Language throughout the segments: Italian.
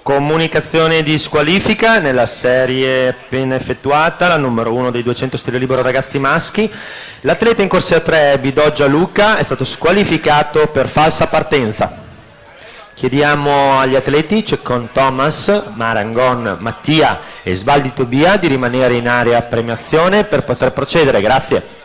Comunicazione di squalifica nella serie appena effettuata, la numero 1 dei 200 stile libero ragazzi maschi. L'atleta in corsia 3 Bidoggia Luca è stato squalificato per falsa partenza. Chiediamo agli atleti Ceccon Thomas, Marangon Mattia e Sbaldi Tobia di rimanere in area premiazione per poter procedere. Grazie.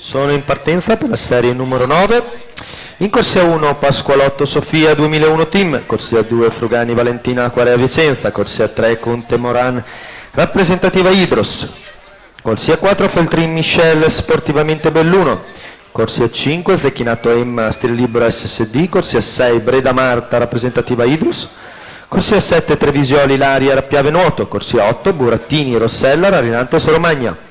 Sono in partenza per la serie numero 9. In corsia 1 Pasqualotto Sofia 2001 Team, corsia 2 Frugani Valentina Acquarea Vicenza, corsia 3 Conte Moran rappresentativa Idros, corsia 4 Feltrin Michel Sportivamente Belluno, corsia 5 Zecchinato Emma Stile Libero SSD, corsia 6 Breda Marta rappresentativa Idrus, corsia 7 Trevisioli Ilaria Rappiave Nuoto, corsia 8 Burattini Rossella Rarinante Soromagna.